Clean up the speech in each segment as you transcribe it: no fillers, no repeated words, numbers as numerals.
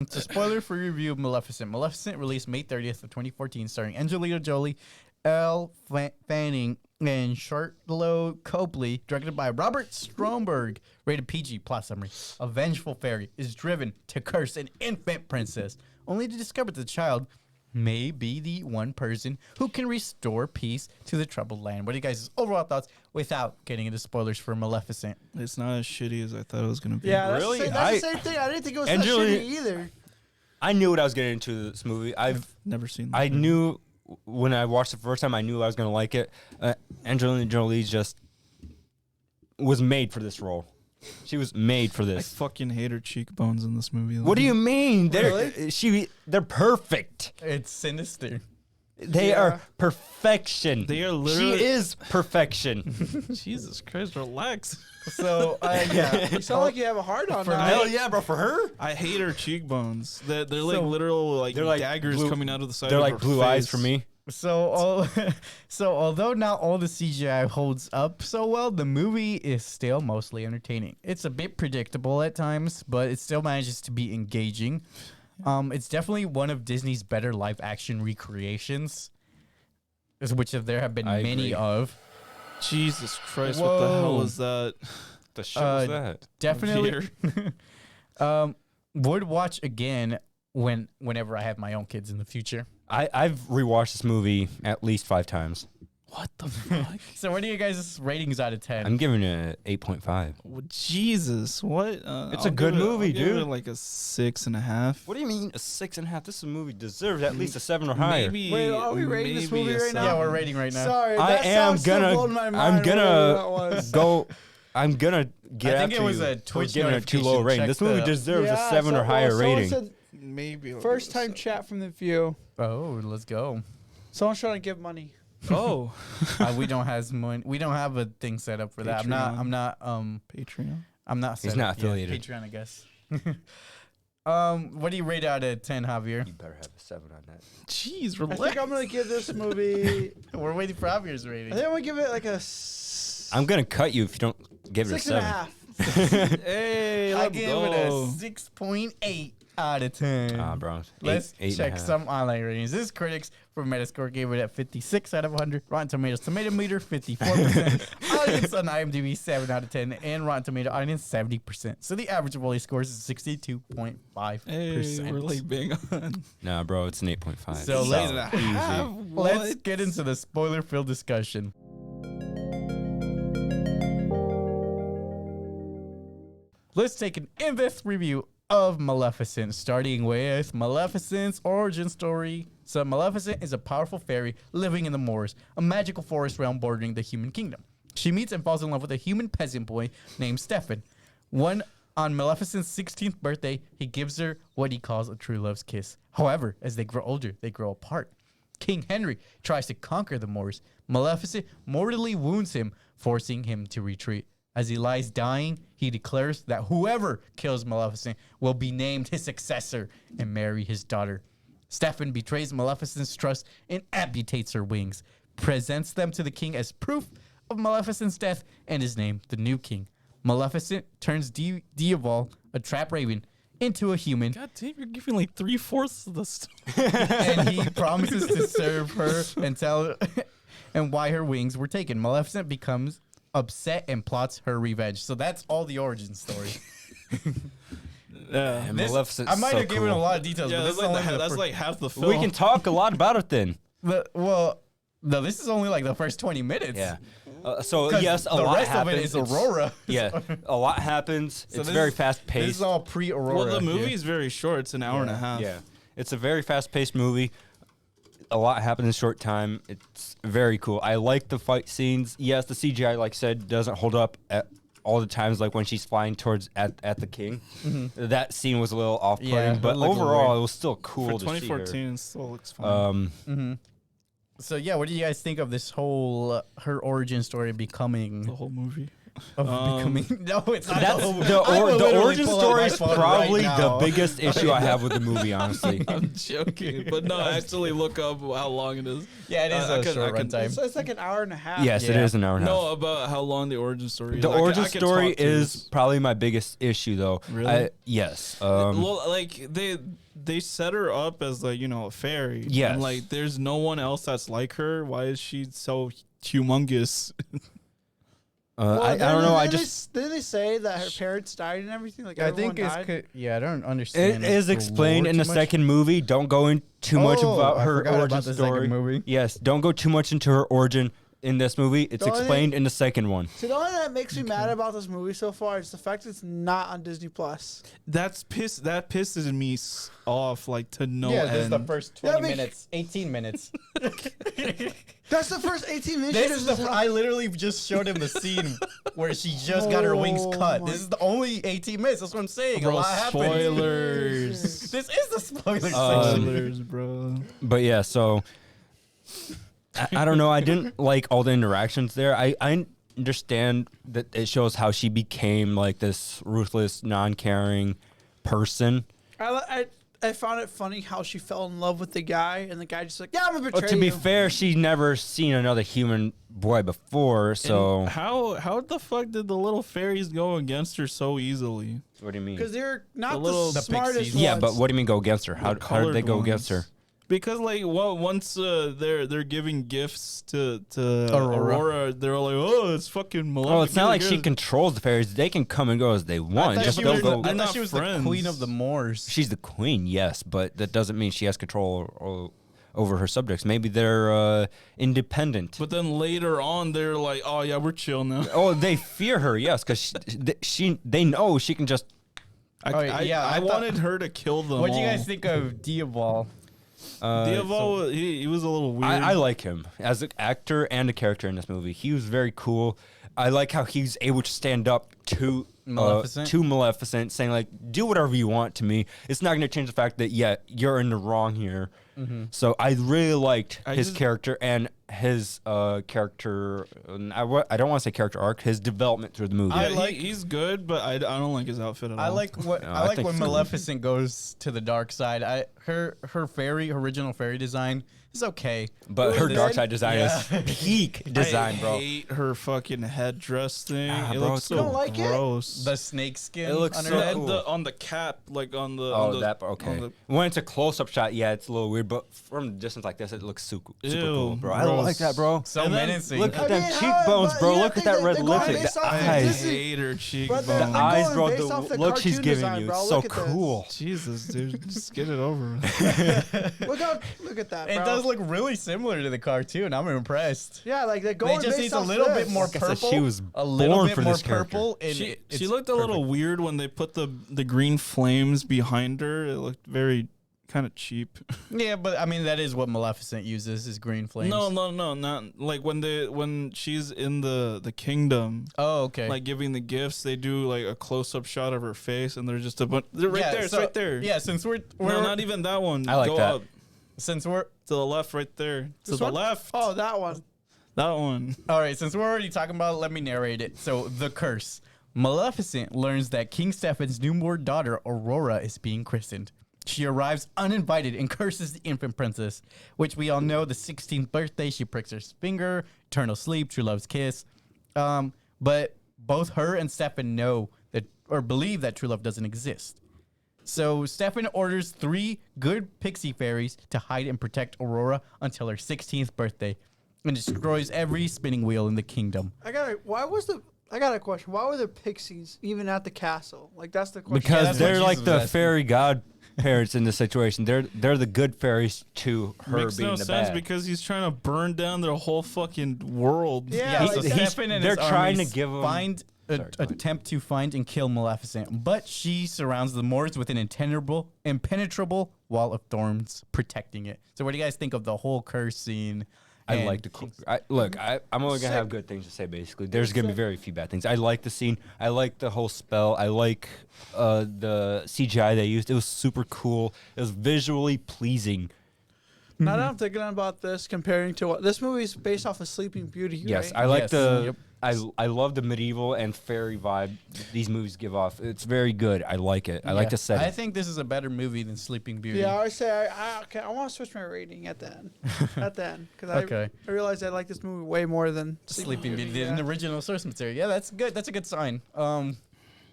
It's a spoiler-free review of Maleficent. Maleficent released May 30th of 2014, starring Angelina Jolie, Elle Fanning, and Charlotte Copley, directed by Robert Stromberg. Rated PG. Plot summary. A vengeful fairy is driven to curse an infant princess, only to discover that the child may be the one person who can restore peace to the troubled land. What are you guys' overall thoughts without getting into spoilers for Maleficent? It's not as shitty as I thought it was going to be. Yeah, Really? That's the same thing. I didn't think it was that shitty either. I knew what I was getting into this movie. I've never seen. I knew when I watched it the first time. I knew I was gonna like it. Angelina Jolie just was made for this role. She was made for I this. fucking hate her cheekbones in this movie. What do you mean? Really? They're perfect. It's sinister. They are perfection. They are literally. She is perfection. Jesus Christ, relax. So, yeah. You sound like you have a hard on now. Hell yeah, bro. For her, I hate her cheekbones. They're like So- literal like They're like daggers blue- coming out of the side. they're of like her blue eyes face. for me. So although not all the CGI holds up so well, the movie is still mostly entertaining. It's a bit predictable at times, but it still manages to be engaging. It's definitely one of Disney's better live action recreations, which there have been I many agree. of. Jesus Christ, what the hell Whoa. is that? The shit was Uh, that? Definitely. Would watch again whenever I have my own kids in the future. I've rewatched this movie at least 5 times. What the fuck? So what are you guys' ratings out of 10? I'm giving it an 8.5. Well, Jesus, what? It's I'll a good give it- movie, I'll give dude. it like a 6.5. What do you mean a 6.5? This movie deserves at least a 7 or higher. Maybe. Wait, are we rating this maybe movie a right now? Yeah, 7. we're rating right now. Sorry, I that am sounds still gonna- blowing my mind. I'm gonna whatever that was. Go. I'm gonna get I think after it was you a for Twitch giving it too low notification. rating. Check This movie the- deserves Yeah, a 7 or higher someone rating. said Maybe. I'll first give it a time chat from the few. Oh, let's go. Someone's trying to give money. 7. Oh, We don't have a thing set up for that. Patreon. I'm not Patreon. set not up yet. affiliated. Patreon, I guess. What do you rate out of 10, Javier? You better have a 7 on that. Jeez, I relax. think I'm gonna give this movie. We're waiting for Javier's rating. I think I'm gonna give it like a I'm gonna cut you if you don't give it a 6.5. Hey, I let's give go. it a 6.8 out of 10. Ah, bro. Let's Eight and a check half. some online ratings. This critics from Metascore gave it at 56 out of 100. Rotten Tomatoes tomato meter 54%. Audience on IMDb 7 out of 10, and Rotten Tomato audience 70%. So the average of all these scores is 62.5%. Hey, we're like bang on. Nah, bro. It's an 8.5. So let's- easy. Let's get into the spoiler-filled discussion. Let's take an in-depth review of Maleficent, starting with Maleficent's origin story. So Maleficent is a powerful fairy living in the moors, a magical forest realm bordering the human kingdom. She meets and falls in love with a human peasant boy named Stefan. On Maleficent's 16th birthday, he gives her what he calls a true love's kiss. However, as they grow older, they grow apart. King Henry tries to conquer the Moors. Maleficent mortally wounds him, forcing him to retreat. As he lies dying, he declares that whoever kills Maleficent will be named his successor and marry his daughter. Stefan betrays Maleficent's trust and amputates her wings, presents them to the king as proof of Maleficent's death, and is named the new king. Maleficent turns Diaval, a trap raven, into a human, God damn, you're giving like 3/4 of the story. and he promises to serve her and tell and why her wings were taken. Maleficent becomes upset and plots her revenge. So that's all the origin story. Yeah. And This- Maleficent's I might so have given cool. a lot of details, Yeah, but this that's, is like, only the that's fir- like half the film. We can talk a lot about it then. no, this is only like the first 20 minutes. Yeah. So 'Cause yes, a the lot rest happens. of it is It's- Aurora. Yeah, a lot happens. So It's this very is- fast This paced. is all pre-Aurora. Well, the movie here. is very short. It's an hour and a half. Yeah, it's a very fast paced movie. A lot happened in a short time. It's very cool. I like the fight scenes. Yes, the CGI, like I said, doesn't hold up at all the times. Like when she's flying towards at the king, that scene was a little off putting. Yeah, but that looked a little overall, weird. it was still cool For to see her. 2014, it still looks fine. So yeah, what do you guys think of this whole her origin story becoming? The whole movie. of becoming. No, it's not. That's the, the origin story is phone probably right the now. biggest issue I have with the movie, honestly. I'm joking, but no, actually look up how long it is. Yeah, it is I a can- short I can- runtime. It's like an hour and a half. Yes, it Yeah. is an hour and a half. No, about how long the origin story is. The Like, origin I can story talk to is this. probably my biggest issue, though. Really? Yes. Well, like they set her up as like a fairy. Yes. And like there's no one else that's like her. Why is she so humongous? Well, I don't know. I just didn't they say that her parents died and everything? Like I everyone think it's died? yeah. I don't it understand. is the explained lore in the too much. second movie. Don't go in too much Oh, about I her forgot origin about the second story. movie. Yes, don't go too much into her origin in this movie. It's The only explained in the second one. So the only thing that makes me mad about this movie so far is the fact it's not on Disney Plus. That pisses me off. Like to no Yeah, this is the end. first Yeah, 20 but- minutes, 18 minutes. That's the first 18 minutes. This is the. I literally just showed him the scene where she just got her wings Oh cut. my- This is the only 18 minutes. That's what I'm saying. Bro, a lot happened. spoilers. This is the spoiler section. Spoilers, bro. But yeah, so I don't know. I didn't like all the interactions there. I understand that it shows how she became like this ruthless, non-caring person. I found it funny how she fell in love with the guy, and the guy just like, yeah, I'm gonna betray Well, to be you. fair, she's never seen another human boy before. So And how the fuck did the little fairies go against her so easily? what do you mean? Because they're not The the, little- the smartest pixies. ones. Yeah, but what do you mean go against her? How did they colored go against her? ones. Because like once they're giving gifts to Aurora. Aurora, they're like, oh, it's fucking Maleficent. Well, it's not like she controls the fairies. They can come and go as they want. I Just thought don't she go. was, They're I not thought she was friends. the queen of the Moors. She's the queen, yes, but that doesn't mean she has control over her subjects. Maybe they're independent. But then later on, they're like, oh yeah, we're chill now. Oh, they fear her, yes, because they know she can just. I I thought- wanted her to kill them. What do you all. guys think of Diaval? Diaval, he was a little weird. I like him as an actor and a character in this movie. He was very cool. I like how he's able to stand up to Maleficent, saying like, "Do whatever you want to me. It's not going to change the fact that you're in the wrong here." So I really liked his character and his character. I don't want to say character arc. His development through the movie. He's good, but I don't like his outfit at all. I like what No, I I like think when it's cool. Maleficent goes to the dark side. Her original fairy design is okay. But her This- dark side design yeah. is peak design, I bro. hate her fucking headdress thing. Ah, It bro, looks it's so You don't like it? gross. The snake skin. It looks under so that. cool. On the cap, like on the. Oh, on the, that on okay. the- When it's a close-up shot, yeah, it's a little weird, but from a distance like this, it looks super Ew, cool, bro. I gross. like that, bro. So And then menacing. Look at I them mean, cheekbones, but bro. you Look have at to that red think they're going lipstick. based The off of I eyes. Disney. hate her cheekbone. But The I'm eyes, going bro. based off the Look she's cartoon giving design, you. bro. It's so Look at this. cool. Jesus, dude, just get it over with. Look at that, bro. It does look really similar to the cartoon. I'm impressed. Yeah, like they're They going just based needs a off little this. bit more Like I said, purple. she was a little born bit for more this character. purple. And She it's looked a little perfect. weird when they put the green flames behind her. It looked very kind of cheap. Yeah, but I mean that is what Maleficent uses is green flames. No, not like when she's in the kingdom. Oh, okay. Like giving the gifts, they do like a close up shot of her face, and they're just a bunch. They're right there. It's so- right there. Yeah, since we're No, not even that one. I like Go that. up since we're to the left, right there. To This the one? left. Oh, that one. That one. all right, since we're already talking about it, let me narrate it. So, the curse. Maleficent learns that King Stephen's newborn daughter, Aurora, is being christened. She arrives uninvited and curses the infant princess, which we all know the 16th birthday, she pricks her finger, eternal sleep, true love's kiss. But both her and Stephen know that, or believe that true love doesn't exist. So Stefan orders 3 good pixie fairies to hide and protect Aurora until her 16th birthday and destroys every spinning wheel in the kingdom. I got a question. Why were there pixies even at the castle? Like that's the question. Because that's what they're like Jesus the was asking. fairy godparents in this situation. They're the good fairies to her Makes being no the sense bad. because he's trying to burn down their whole fucking world. Yeah, so like Stefan and they're his trying to armies give 'em- find Sorry, go ahead. attempt to find and kill Maleficent, but she surrounds the Moors with an impenetrable wall of thorns protecting it. So what do you guys think of the whole curse scene? I And like the I'm only gonna have good things to say. Basically, there's gonna be very few bad things. I like the scene. I like the whole spell. I like the CGI they used. It was super cool. It was visually pleasing. Now that I'm thinking about this, comparing to what this movie is based off of Sleeping Beauty. Yes, right? I like Yes, the yep. I love the medieval and fairy vibe these movies give off. It's very good. I like it. I like the setting. I think this is a better movie than Sleeping Beauty. Yeah, I say I want to switch my rating at the end. Because Okay. I realized I like this movie way more than Sleeping Beauty, Yeah. the original source material. Yeah, that's good. That's a good sign.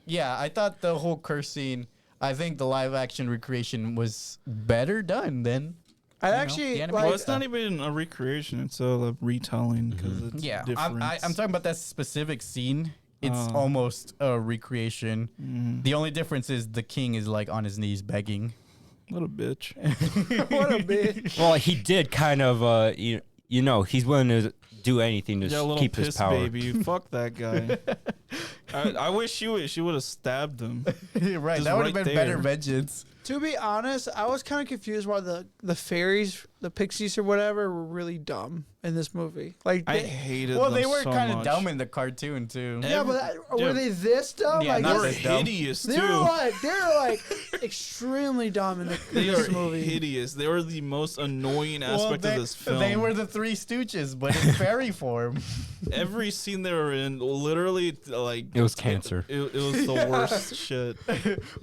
Yeah, I thought the whole curse scene. I think the live action recreation was better done than. I the actually animated Well, like. it's not even a recreation; it's a retelling because it's Yeah, different. I'm talking about that specific scene. It's Oh. almost a recreation. The only difference is the king is like on his knees begging. What a bitch! What a bitch. Well, he did kind of, you know, he's willing to do anything to Yeah, little keep piss his power. baby. Fuck that guy. I wish she would have stabbed him. Right, Just that would right have been better there. vengeance. To be honest, I was kind of confused why the fairies, the pixies or whatever, were really dumb in this movie. Like, I they, hated Well, them they were so kind of much. dumb in the cartoon too. yeah, but Yeah. were they this dumb? Yeah, like, not They were this dumb. hideous they too. were like extremely dumb in They this are movie. hideous. They were the most annoying aspect they, of this film. They were the Three Stooges, but in fairy form. Every scene they were in, literally, like It was cancer. It was the worst shit.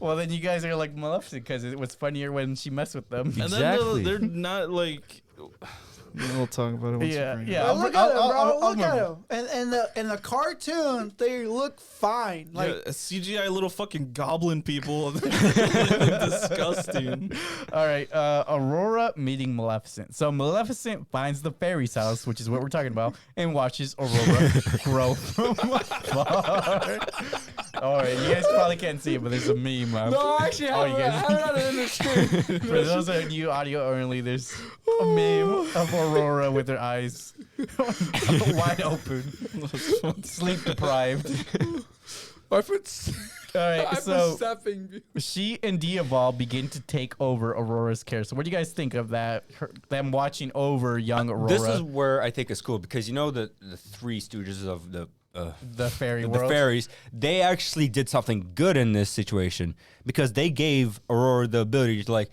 Well, then you guys are like Maleficent because it was funnier when she messed with them. And Exactly. then they're not like. We'll talk about it once Yeah, you bring it yeah. But up. look I'll- at them, bro. I'll Look at move. them. And in the cartoon, they look fine. Like, Yeah, CGI little fucking goblin people. Disgusting. All right, Aurora meeting Maleficent. So Maleficent finds the fairy's house, which is what we're talking about, and watches Aurora grow from afar. All right, you guys probably can't see it, but there's a meme. no, I actually Oh, have, you I guys- have it on the screen. For those of you audio only, there's a meme of Aurora with her eyes wide open, sleep deprived. All right, so she and Diaval begin to take over Aurora's care. So what do you guys think of that? Them watching over young Aurora, This is where I think it's cool because you know the Three Stooges of the fairy the world. fairies, they actually did something good in this situation because they gave Aurora the ability to like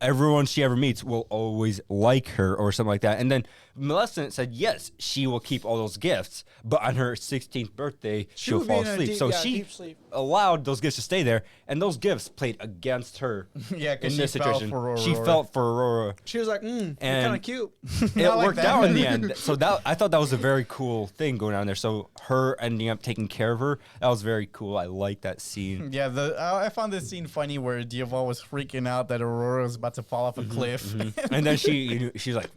everyone she ever meets will always like her or something like that. And then Maleficent said yes, she will keep all those gifts, but on her 16th birthday she'll would be fall in a asleep. deep- So yeah, she deep sleep. allowed those gifts to stay there, and those gifts played against her. Yeah, because in she this fell situation, for Aurora. she felt for Aurora. She was like, you're kind And- of cute. It like worked that. out in the end. So that I thought that was a very cool thing going on there. So her ending up taking care of her, that was very cool. I like that scene. Yeah, I found this scene funny where Diaval was freaking out that Aurora was about to fall off a cliff. And then she's like,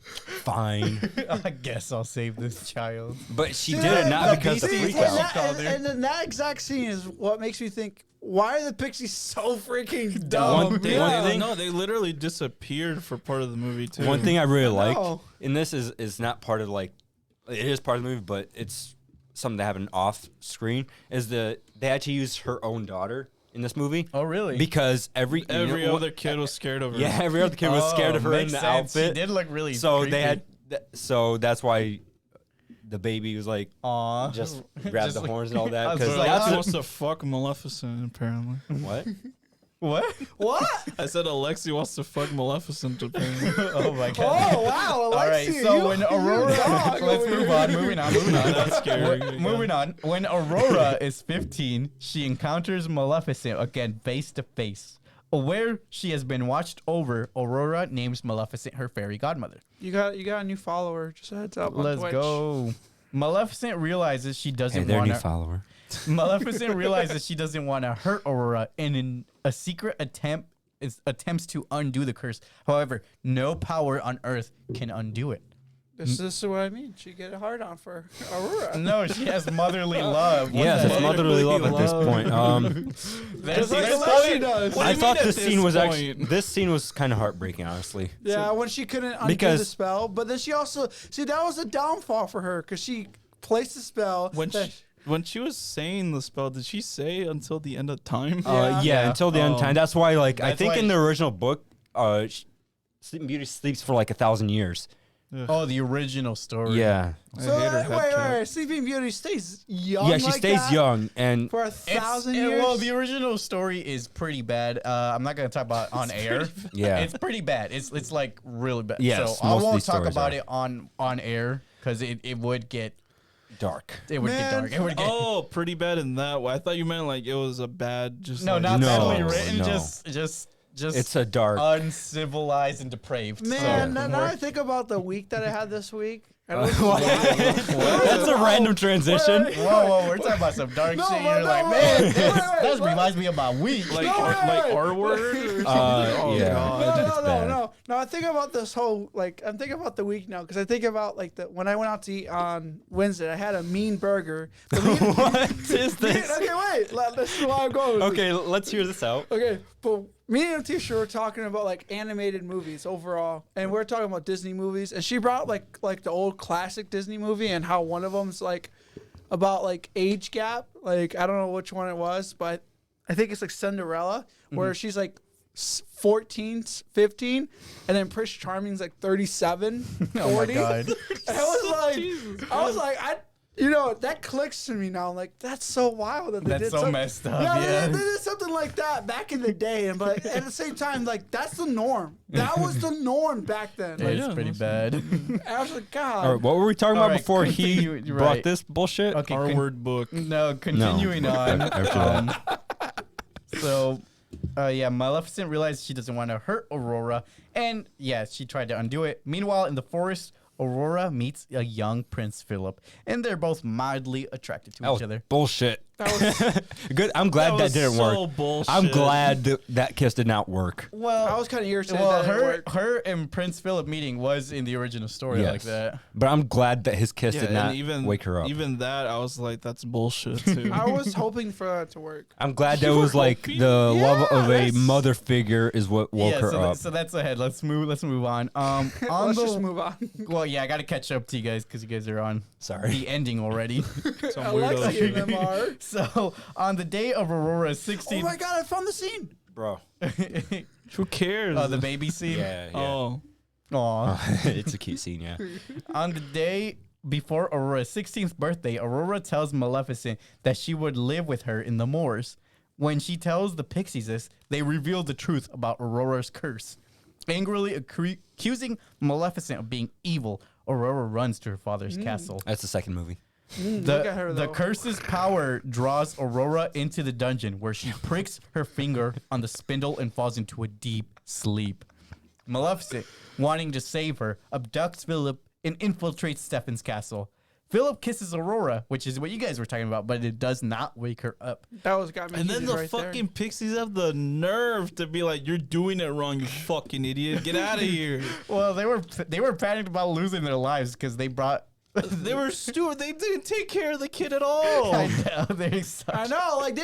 fine. I guess I'll save this child. But she See, did it the not because of beasties freak and out. called her. And then that exact scene is what makes me think, why are the pixies so freaking dumb? One thing, Yeah. no, they literally disappeared for part of the movie too. One thing I really like, know. and this is not part of like, it is part of the movie, but it's something that happened off screen, is they actually used her own daughter in this movie. Oh, really? Because every Other kid was scared of her. yeah, every other kid was scared of her in makes the sense. outfit. She did look really So creepy. they had, so that's why the baby was like, Aw. just grab Just the like- horns and all I that. was Because like, Alex "Ah." wants to fuck Maleficent apparently. what? What? What? I said Alexi wants to fuck Maleficent apparently. Oh my god. Oh, wow. All right, Alexi, so you- when you're a Aurora, dog let's over move here. on. Moving on. That's scary. Moving on. When Aurora is 15, she encounters Maleficent again face to face. Aware she has been watched over, Aurora names Maleficent her fairy godmother. You got a new follower. Just a heads up on Let's Twitch. go. Maleficent realizes she Hey, doesn't their want new to. follower. Maleficent realizes she doesn't want to hurt Aurora, and in a secret attempts to undo the curse. However, no power on Earth can undo it. This is what I mean. She get a hard on for Aurora. No, she has motherly love. Yes, What's it's that? motherly love at this point. There's- Just like there's Alexi probably- does. What do I you thought mean this at scene this was actually point? this scene was kind of heartbreaking, honestly. Yeah, when she couldn't undo Because- the spell, but then she also that was a downfall for her because she placed the spell. When she was saying the spell, did she say until the end of time? Yeah. Yeah. Until the end of Oh. time. That's why, like, I That's think why in the original book, Sleeping Beauty sleeps for like 1,000 years. Oh, the original story. Yeah. So hate her wait, head cap. wait, Sleeping Beauty stays young. Yeah, she like stays that young, and for 1,000 years. Well, the original story is pretty bad. I'm not gonna talk about it on air. yeah. It's pretty bad. It's like really bad. Yes, so I most of won't these talk stories about are. it on air because it would get Dark. It would get Man. dark. It would get Oh, pretty bad in that way. I thought you meant like it was a bad, just no, like, not No, badly written. no. Just It's a dark. uncivilized and depraved. Man, So, now I think about the week that I had this week. I don't That's a random transition. whoa, we're talking about some dark No, shit. but You're no, like, wait, man, wait, that wait. reminds me of my week. like No, wait, like wait. R word. Or something? Oh, yeah. God. That's bad. No. I think about this whole I'm thinking about the week now because I think about like when I went out to eat on Wednesday. I had a mean burger. What is this? Okay, wait. This is why I'm going. with Okay, let's hear this out. Okay, but me and Tisha were talking about like animated movies overall, and we're talking about Disney movies, and she brought like the old classic Disney movie and how one of them's like about like age gap. Like I don't know which one it was, but I think it's like Cinderella, where she's like 14, 15, and then Prince Charming's like 37, 40. Oh my god. And I was like, that clicks to me now. I'm like, that's so wild that they That's did so something- messed up. Yeah, Yeah. They did something like that back in the day, and but at the same time, like that's the norm. That was the norm back then. Like, It's pretty bad. I was like, God. All right, what were we talking All about right, before continue, he you're brought right. this bullshit? Okay, R word book. No, continuing on. After So, Maleficent realized she doesn't want to hurt Aurora, and she tried to undo it. Meanwhile, in the forest, Aurora meets a young Prince Philip, and they're both mildly attracted to That was each other. bullshit. That was, Good. I'm glad that, was didn't so work. bullshit. I'm glad that kiss did not work. Well, I was kind of irritated. well, that it worked. her and Prince Philip meeting was in the original story like Yes. that. But I'm glad that his kiss Yeah, did and not even wake her up. Even that, I was like, that's bullshit too. I was hoping for that to work. I'm glad that You was were like hoping? the love of a that's- mother figure is what woke her so, up. so that's ahead. Let's move on. On Let's the just move on. well, I got to catch up to you guys because you guys are on Sorry. the ending already. Some Alexa weirdo and them are. So on the day of Aurora's Oh 16th, my God! I found the scene. Bro. Who cares? the baby scene. Yeah. Oh, Aw. It's a cute scene, yeah. On the day before Aurora's 16th birthday, Aurora tells Maleficent that she would live with her in the moors. When she tells the pixies this, they reveal the truth about Aurora's curse. Angrily accusing Maleficent of being evil, Aurora runs to her father's castle. That's the second movie. Look at her, The though. curse's power draws Aurora into the dungeon where she pricks her finger on the spindle and falls into a deep sleep. Maleficent, wanting to save her, abducts Philip and infiltrates Stefan's castle. Philip kisses Aurora, which is what you guys were talking about, but it does not wake her up. That was got me. and then heated the right fucking pixies have the nerve to be like, "You're doing it wrong, you fucking idiot! Get out of here!" Well, they were panicked about losing their lives because they brought. They were stupid. They didn't take care of the kid at all. I know they suck. I know, like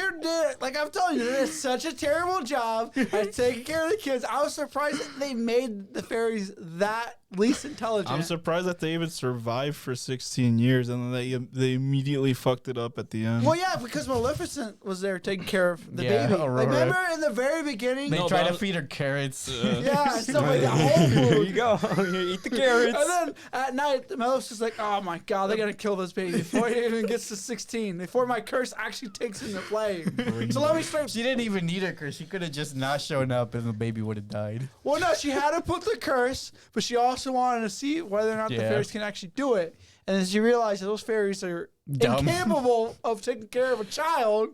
like I'm telling you, they did such a terrible job at taking care of the kids. I was surprised that they made the fairies that least intelligent. I'm surprised that they even survived for 16 years, and then they immediately fucked it up at the end. Well, yeah, because Maleficent was there taking care of the Yeah, baby. Aurora. Like, remember in the very beginning? They No, try but to I- feed her carrots. Yeah, and stuff like that. Whole Here food. you go. Here, eat the carrots. And then at night, Maleficent's like, "Oh my God, they're gonna kill this baby before he even gets to 16, before my curse actually takes into play." So let me straight. She didn't even need her curse. She could have just not shown up and the baby would have died. Well, no, she had to put the curse, but she also wanted to see whether or not the Yeah. fairies can actually do it. And then she realized that those fairies are Dumb. incapable of taking care of a child.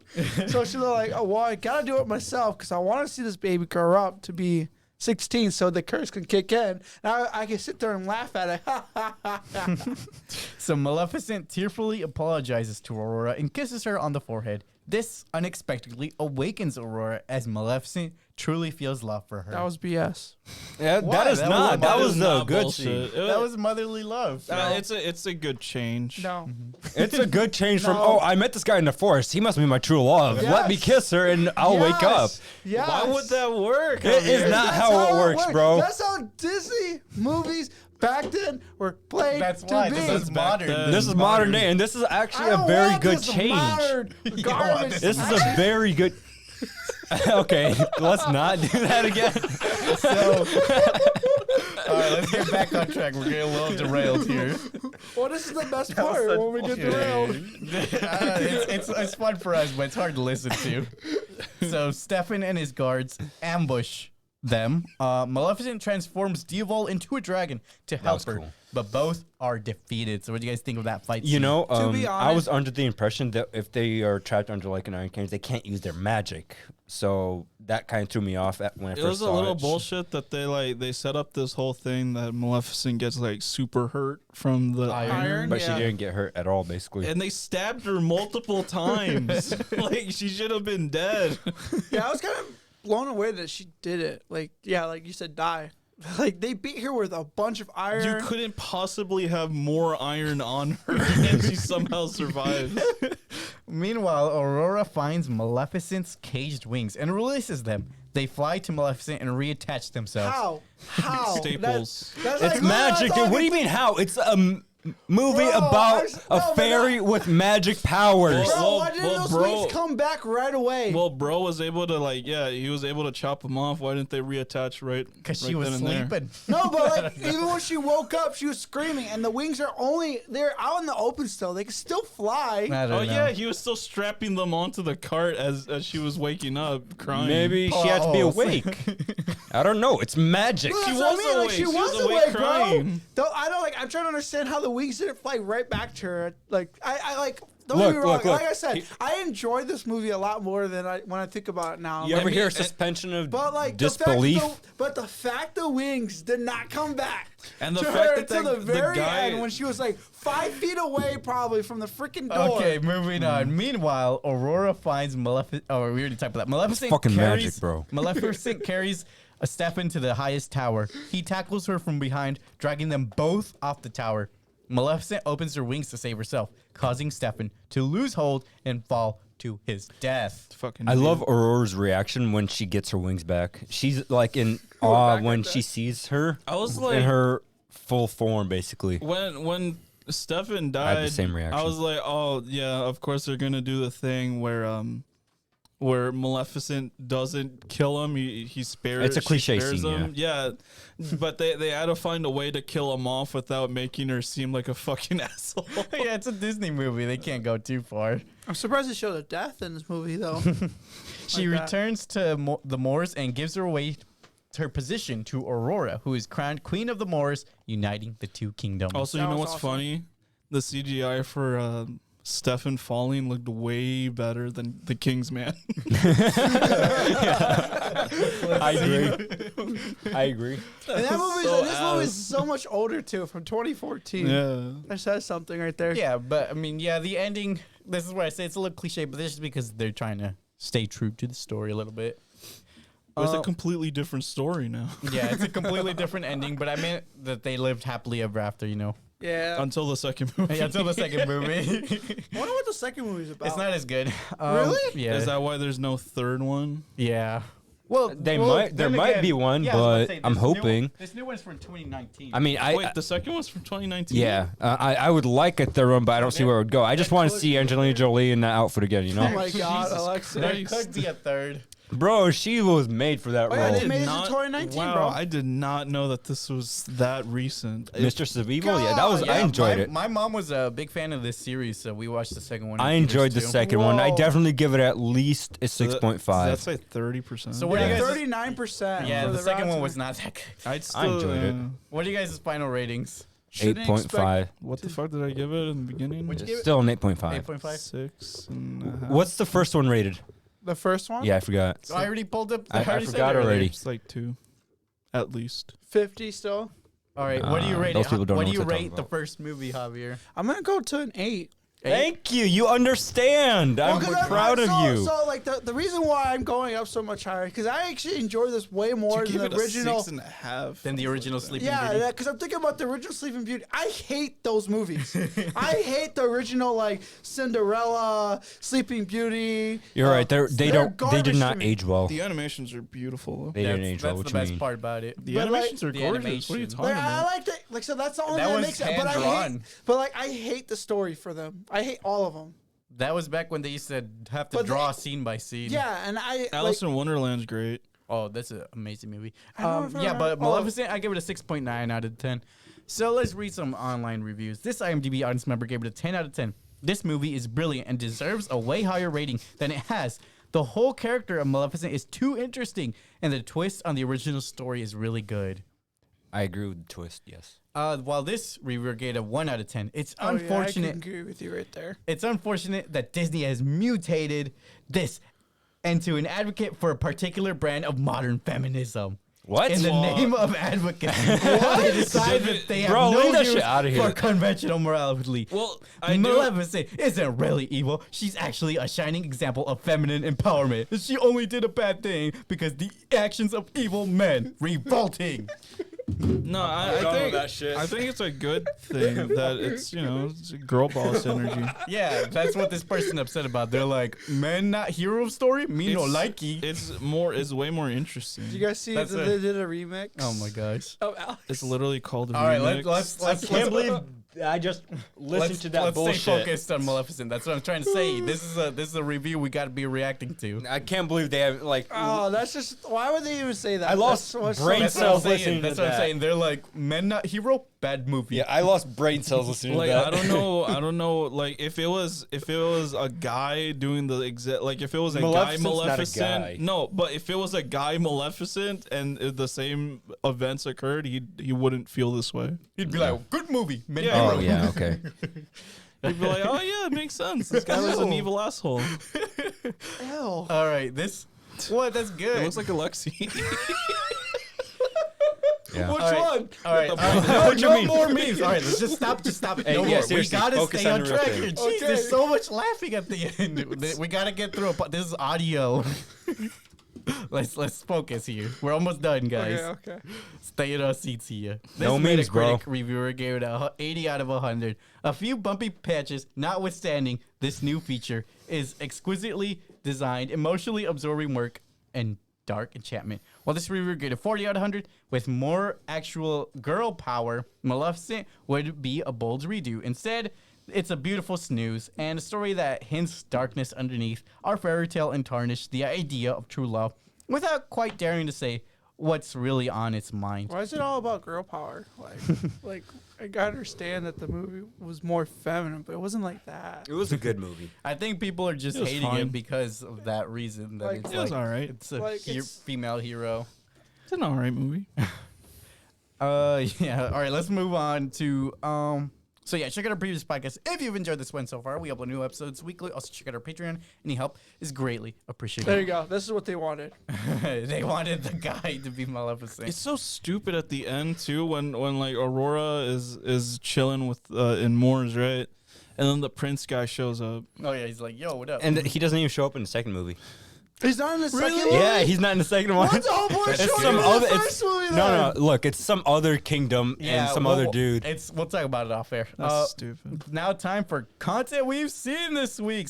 So she's like, "Oh, well, I gotta do it myself because I want to see this baby grow up to be 16 so the curse can kick in. Now I can sit there and laugh at it." So Maleficent tearfully apologizes to Aurora and kisses her on the forehead. This unexpectedly awakens Aurora as Maleficent truly feels love for her. That was BS. Yeah, Why? that is That not. was- That That was is the not good bullshit. scene. that was motherly love. It's a good change. No. It's a good change from, No. oh, I met this guy in the forest. He must be my true love. Let me Yes. kiss her and I'll wake up. Yes. Why would that work? It is not That's how it works, bro. That's how Disney movies back then were played That's to why. be. This is back modern. then. This is modern day, and this is actually I a don't very want good this change. modern You don't want garbage. this This is a very good. Okay, let's not do that again. So, all right, let's get back on track. We're getting a little derailed here. Well, this is the best part when we get derailed. It's fun for us, but it's hard to listen to. So Stefan and his guards ambush them, Maleficent transforms Diavol into a dragon to help was her, cool. but both are defeated. So what do you guys think of that fight? You scene? know, To be I was honest- under the impression that if they are trapped under like an iron cage, they can't use their magic. So that kind of threw me off when I It first was a saw little it. bullshit that they set up this whole thing that Maleficent gets like super hurt from the Iron? But Yeah. she didn't get hurt at all, basically. and they stabbed her multiple times. Like she should have been dead. Yeah, I was kind of blown away that she did it. Like, yeah, like you said, die. Like they beat her with a bunch of iron. You couldn't possibly have more iron on her, and she somehow survived. Meanwhile, Aurora finds Maleficent's caged wings and releases them. They fly to Maleficent and reattach themselves. How? Staples. That's It's like, magic, that's dude. all What do I you mean how? It's a movie Bro, about no, a but fairy with magic powers. Bro, Well, why didn't well, those bro- wings come back right away? Well, bro was able to he was able to chop them off. Why didn't they reattach right? Because right she was then and there? sleeping. no, but like even when she woke up, she was screaming, and the wings are they're out in the open still. They can still fly. I don't Oh know. yeah, he was still strapping them onto the cart as she was waking up, crying. Maybe she had to be Oh. awake. I don't know. It's magic. Well, She that's what was I mean. Like, awake. she She was was awake awake, bro. crying. Though I don't I'm trying to understand how the wings didn't fly right back to her. Like I like. Don't get Look, me wrong. look, look. Like I said, I enjoyed this movie a lot more than when I think about it now. You Like, ever I hear mean, suspension of but like disbelief? the fact the wings did not come back And the to fact her that to the the very guy- end when she was like 5 feet away probably from the freaking door. Okay, moving on. Meanwhile, Aurora finds Maleficent. Oh, we already talked about that. Maleficent fucking carries, magic, bro. Maleficent carries a Stefan to the highest tower. He tackles her from behind, dragging them both off the tower. Maleficent opens her wings to save herself, causing Stefan to lose hold and fall to his death. Fucking. I idiot. love Aurora's reaction when she gets her wings back. She's like in awe back when like she that. sees her I was in like, her full form, basically. when Stefan I had the died, same reaction. I was like, oh yeah, of course they're gonna do the thing where Maleficent doesn't kill him. He spares. It's a she cliche spares scene, him. Yeah, but they had to find a way to kill him off without making her seem like a fucking asshole. Yeah, it's a Disney movie. They can't go too far. I'm surprised they showed a death in this movie though. She Like that. returns to the Moors and gives her away her position to Aurora, who is crowned Queen of the Moors, uniting the two kingdoms. Also, That you know was what's awesome. funny? The CGI for Stefan falling looked way better than the King's Man. I agree. I agree. And that movie, so this movie is ass. so much older too, from 2014. Yeah. That says something right there. Yeah, but I mean, yeah, the ending. This is where I say it's a little cliche, but this is because they're trying to stay true to the story a little bit. It's a completely different story now. Yeah, it's a completely different ending, but I meant that they lived happily ever after. You know, Yeah. Until the second movie. until the second movie. I wonder what the second movie's about. It's not as good. Really? Yeah. Is that why there's no third one? Yeah. Well, There then might be one, yeah, I was about to but say, I'm this new one- hoping. This new one's from 2019. I mean, Wait, the second one's from 2019? yeah, I would like a third one, but I don't see where it would go. I just want to see Angelina Jolie in that outfit again, you Oh know? my God, Jesus Alexa. there Christ. could be a third. Bro, she was made for that Oh, yeah, role. they made it to 2019, wow, bro. I did not know that this was that recent. Mistress of Evil? Yeah, that was. God, I yeah, enjoyed it. My mom was a big fan of this series, so we watched the second one. in I theaters, enjoyed the too. second one. I Whoa. definitely give it at least a So that- 6.5. That's like 30%. So what do you Yeah, guys? 39%. Yeah, for the second Rotten one was Tomatoes. not that good. I'd still, enjoyed it. What are you guys' final ratings? Shouldn't 8.5. What the fuck did I give it in the beginning? What'd you give it? Still an 8.5. 8.5. 6.5. What's the first one rated? The first one? Yeah, I forgot. Oh, I already pulled up. I already said forgot it earlier. already. It's like 2, at least. 50 still. All right, what do you rate those it? people don't What know do you what they're rate talking the about. first movie, Javier? I'm going to go to an 8. Thank you. You understand. Well, I'm 'cause proud of you. So, like, the reason why I'm going up so much higher, because I actually enjoy this way more You than gave the it original. a 6.5. Than the original Sleeping Yeah, Beauty. because I'm thinking about the original Sleeping Beauty. I hate those movies. I hate the original, like, Cinderella, Sleeping Beauty. You're right. They they're don't. They did garbage not to me. age well. The animations are beautiful. They didn't age well. That's What the you best mean? part about it. The But, like, animations are the gorgeous. What are you animation. talking Like, I about? like that. Like, so that's the only That thing that was makes it. But I hand-drawn. hate. But like, I hate the story for them. I hate all of them. That was back when they used to have to But draw they- scene by scene. Yeah, and I. Alice like, in Wonderland's great. Oh, that's an amazing movie. I don't know if I Yeah, but remember- oh. Maleficent, I give it a 6.9 out of 10. So let's read some online reviews. This IMDb audience member gave it a 10 out of 10. This movie is brilliant and deserves a way higher rating than it has. The whole character of Maleficent is too interesting, and the twist on the original story is really good. I agree with the twist. Yes. While this reviewer gave a 1 out of 10, it's Oh, yeah, I unfortunate. can agree with you right there. It's unfortunate that Disney has mutated this into an advocate for a particular brand of modern feminism. What? In the name of advocacy, they decide that they have Bro, no leave that use shit outta here. for conventional morality. Well, I do. Maleficent isn't really evil. She's actually a shining example of feminine empowerment. She only did a bad thing because the actions of evil men. Revolting. No, I don't know think that shit. I think it's a good thing that it's it's a girl boss energy. Yeah, that's what this person upset about. They're like, men not hero story? Me no likey. It's way more interesting. Did you guys see that That's they did a remix? Oh my gosh. Of Alex. It's literally called a All right, remix. let's Can't believe I just listened to that let's bullshit. stay focused on Maleficent. That's what I'm trying to say. This is a review we got to be reacting to. I can't believe they have like. Oh, that's just. Why would they even say that? I lost That's brain That's what I'm cells saying. listening That's to what I'm that. saying. They're like, men not hero, bad movie. Yeah, I lost brain cells listening Like to that. I don't know. Like if it was a guy doing the exact, like if it was a guy Maleficent's not a Maleficent, guy. no, but if it was a guy Maleficent and the same events occurred, he wouldn't feel this way. He'd be like, good movie. Men Yeah. hero. Oh yeah, okay. He'd be like, oh yeah, it makes sense. This guy was an Ew. evil asshole. Ew. All right, this. What? That's good. It looks like Aleksey. Yeah. Which All right. one? All right. What you no mean? more memes. All right, let's just stop. Just stop it. Hey, No yeah, more. We seriously, gotta focus stay on on the real track thing. here. Jeez, Okay. there's so much laughing at the end. We gotta get through it. This is audio. Let's focus here. We're almost done, guys. Okay. Stay in our seats here. This No memes, bro. Metacritic reviewer gave it a 80 out of 100. A few bumpy patches notwithstanding, this new feature is exquisitely designed, emotionally absorbing work, and dark enchantment. While this reviewer gave it 40 out of 100, with more actual girl power, Maleficent would be a bold redo. Instead, it's a beautiful snooze and a story that hints darkness underneath our fairy tale and tarnish the idea of true love without quite daring to say what's really on its mind. Why is it all about girl power? Like I gotta understand that the movie was more feminine, but it wasn't like that. It was a good movie. I think people are just It was hating fine. it because of that reason. That Like, it's it was like, alright. It's a Like, it's- female hero. It's an alright movie. Yeah. All right, let's move on to so yeah, check out our previous podcast if you've enjoyed this one so far. We upload new episodes weekly. Also check out our Patreon. Any help is greatly appreciated. There you go. This is what they wanted. They wanted the guy to be Maleficent. It's so stupid at the end too when like Aurora is chilling with in Moors, right? And then the prince guy shows up. Oh yeah, he's like, yo, what up? And he doesn't even show up in the second movie. He's not in the second one. Yeah, he's not in the second one. What's the whole point? It's Show some me the other. first movie, No, then. no. Look, it's some other kingdom and some other dude. We'll talk about it off air. That's stupid. Now time for content we've seen this week.